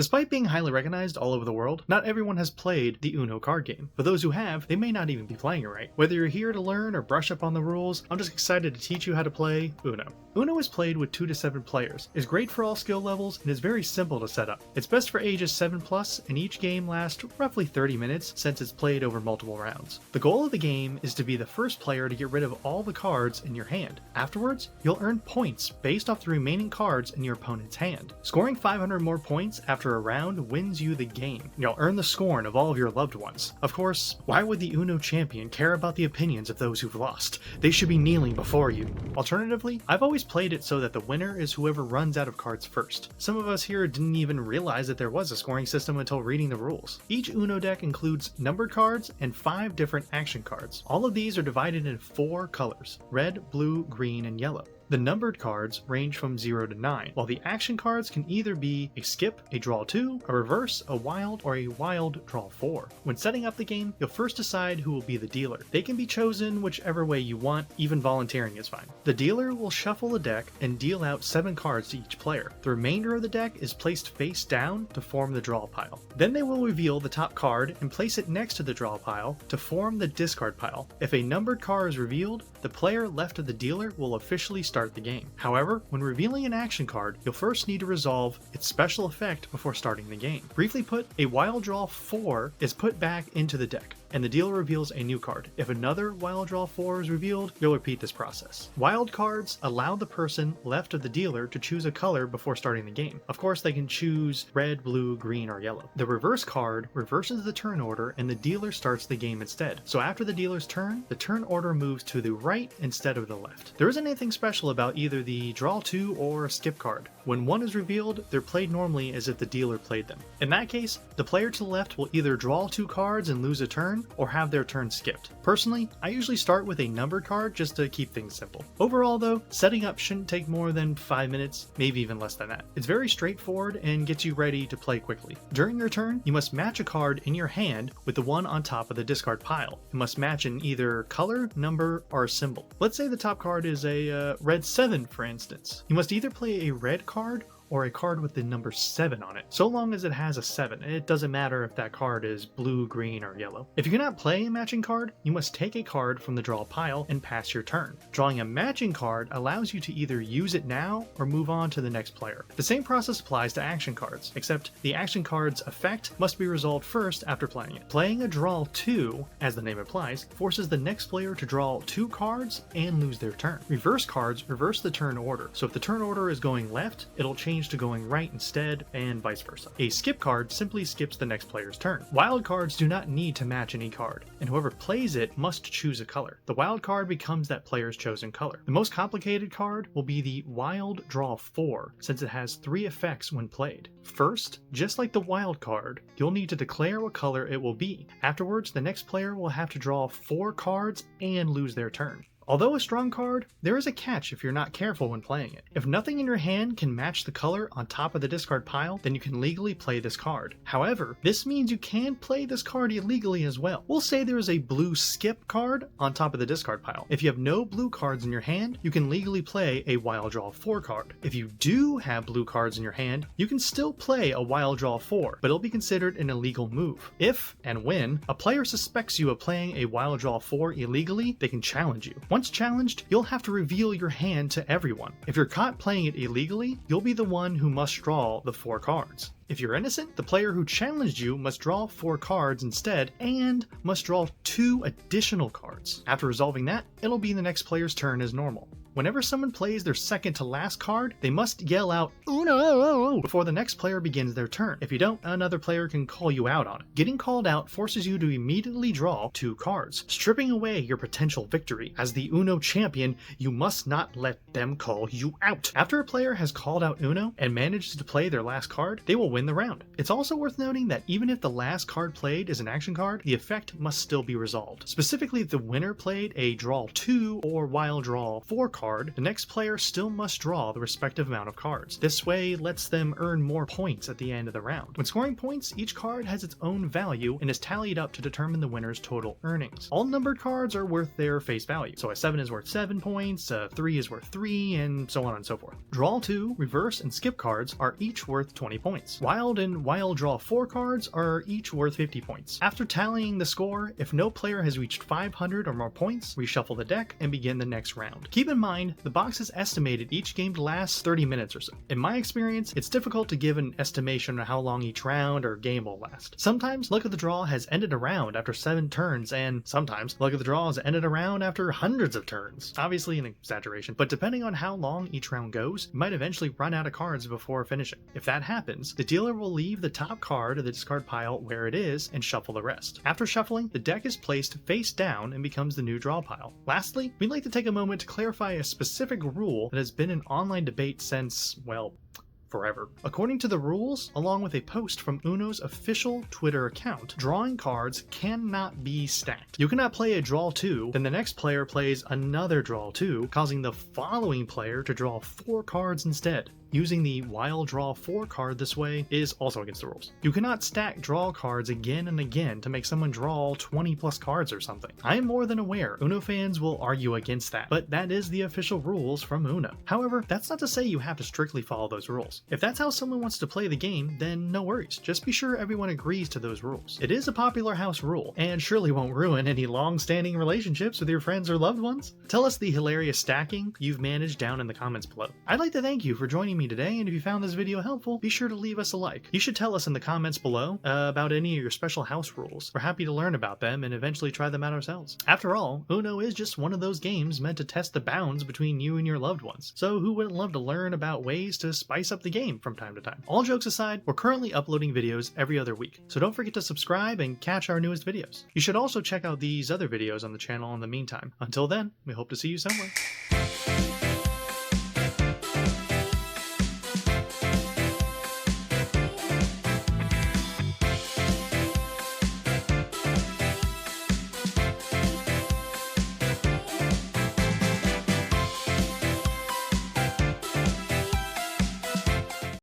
Despite being highly recognized all over the world, not everyone has played the Uno card game. For those who have, they may not even be playing it right. Whether you're here to learn or brush up on the rules, I'm just excited to teach you how to play Uno. Uno is played with 2 to 7 players, is great for all skill levels, and is very simple to set up. It's best for ages 7+, and each game lasts roughly 30 minutes since it's played over multiple rounds. The goal of the game is to be the first player to get rid of all the cards in your hand. Afterwards, you'll earn points based off the remaining cards in your opponent's hand. Scoring 500 more points after a round wins you the game. You'll earn the scorn of all of your loved ones. Of course, why would the Uno champion care about the opinions of those who've lost? They should be kneeling before you. Alternatively, I've always played it so that the winner is whoever runs out of cards first. Some of us here didn't even realize that there was a scoring system until reading the rules. Each Uno deck includes numbered cards and 5 different action cards. All of these are divided into 4 colors: red, blue, green, and yellow. The numbered cards range from 0 to 9, while the action cards can either be a skip, a draw 2, a reverse, a wild, or a wild draw 4. When setting up the game, you'll first decide who will be the dealer. They can be chosen whichever way you want, even volunteering is fine. The dealer will shuffle the deck and deal out 7 cards to each player. The remainder of the deck is placed face down to form the draw pile. Then they will reveal the top card and place it next to the draw pile to form the discard pile. If a numbered card is revealed, the player left of the dealer will officially start the game. However, when revealing an action card, you'll first need to resolve its special effect before starting the game. Briefly put, a wild draw 4 is put back into the deck, and the dealer reveals a new card. If another wild draw 4 is revealed, you'll repeat this process. Wild cards allow the person left of the dealer to choose a color before starting the game. Of course, they can choose red, blue, green, or yellow. The reverse card reverses the turn order and the dealer starts the game instead. So after the dealer's turn, the turn order moves to the right instead of the left. There isn't anything special about either the draw 2 or skip card. When one is revealed, they're played normally as if the dealer played them. In that case, the player to the left will either draw 2 cards and lose a turn, or have their turn skipped. Personally, I usually start with a numbered card just to keep things simple. Overall though, setting up shouldn't take more than 5 minutes, maybe even less than that. It's very straightforward and gets you ready to play quickly. During your turn, you must match a card in your hand with the one on top of the discard pile. It must match in either color, number, or symbol. Let's say the top card is a red 7, for instance. You must either play a red card or a card with the number 7 on it. So long as it has a 7, it doesn't matter if that card is blue, green, or yellow. If you cannot play a matching card, you must take a card from the draw pile and pass your turn. Drawing a matching card allows you to either use it now or move on to the next player. The same process applies to action cards, except the action card's effect must be resolved first after playing it. Playing a draw 2, as the name implies, forces the next player to draw 2 cards and lose their turn. Reverse cards reverse the turn order, so if the turn order is going left, it'll change to going right instead, and vice versa. A skip card simply skips the next player's turn. Wild cards do not need to match any card, and whoever plays it must choose a color. The wild card becomes that player's chosen color. The most complicated card will be the wild draw 4, since it has 3 effects when played. First, just like the wild card, you'll need to declare what color it will be. Afterwards, the next player will have to draw 4 cards and lose their turn. Although a strong card, there is a catch if you're not careful when playing it. If nothing in your hand can match the color on top of the discard pile, then you can legally play this card. However, this means you can play this card illegally as well. We'll say there is a blue skip card on top of the discard pile. If you have no blue cards in your hand, you can legally play a wild draw 4 card. If you do have blue cards in your hand, you can still play a wild draw 4, but it'll be considered an illegal move. If and when a player suspects you of playing a wild draw 4 illegally, they can challenge you. Once challenged, you'll have to reveal your hand to everyone. If you're caught playing it illegally, you'll be the one who must draw the 4 cards. If you're innocent, the player who challenged you must draw 4 cards instead and must draw 2 additional cards. After resolving that, it'll be the next player's turn as normal. Whenever someone plays their second to last card, they must yell out "Uno" before the next player begins their turn. If you don't, another player can call you out on it. Getting called out forces you to immediately draw 2 cards, stripping away your potential victory. As the Uno champion, you must not let them call you out. After a player has called out Uno and manages to play their last card, they will win the round. It's also worth noting that even if the last card played is an action card, the effect must still be resolved. Specifically, if the winner played a draw 2 or wild draw 4 card, card, the next player still must draw the respective amount of cards. This way lets them earn more points at the end of the round. When scoring points, each card has its own value and is tallied up to determine the winner's total earnings. All numbered cards are worth their face value. So a 7 is worth 7 points, a 3 is worth 3, and so on and so forth. Draw 2, reverse, and skip cards are each worth 20 points. Wild and Wild Draw 4 cards are each worth 50 points. After tallying the score, if no player has reached 500 or more points, reshuffle the deck and begin the next round. Keep in mind, the box is estimated each game to last 30 minutes or so. In my experience, it's difficult to give an estimation on how long each round or game will last. Sometimes Luck of the Draw has ended a round after 7 turns, and sometimes Luck of the Draw has ended a round after hundreds of turns. Obviously an exaggeration, but depending on how long each round goes, you might eventually run out of cards before finishing. If that happens, the dealer will leave the top card of the discard pile where it is and shuffle the rest. After shuffling, the deck is placed face down and becomes the new draw pile. Lastly, we'd like to take a moment to clarify a specific rule that has been an online debate since, well, forever. According to the rules, along with a post from Uno's official Twitter account, drawing cards cannot be stacked. You cannot play a draw 2, then the next player plays another draw 2, causing the following player to draw 4 cards instead. Using the Wild Draw 4 card this way is also against the rules. You cannot stack draw cards again and again to make someone draw 20 plus cards or something. I am more than aware Uno fans will argue against that, but that is the official rules from Uno. However, that's not to say you have to strictly follow those rules. If that's how someone wants to play the game, then no worries. Just be sure everyone agrees to those rules. It is a popular house rule, and surely won't ruin any long-standing relationships with your friends or loved ones. Tell us the hilarious stacking you've managed down in the comments below. I'd like to thank you for joining me today, and if you found this video helpful, be sure to leave us a like. You should tell us in the comments below about any of your special house rules. We're happy to learn about them and eventually try them out ourselves. After all, Uno is just one of those games meant to test the bounds between you and your loved ones, so who wouldn't love to learn about ways to spice up the game from time to time? All jokes aside, we're currently uploading videos every other week, so don't forget to subscribe and catch our newest videos. You should also check out these other videos on the channel in the meantime. Until then, we hope to see you somewhere.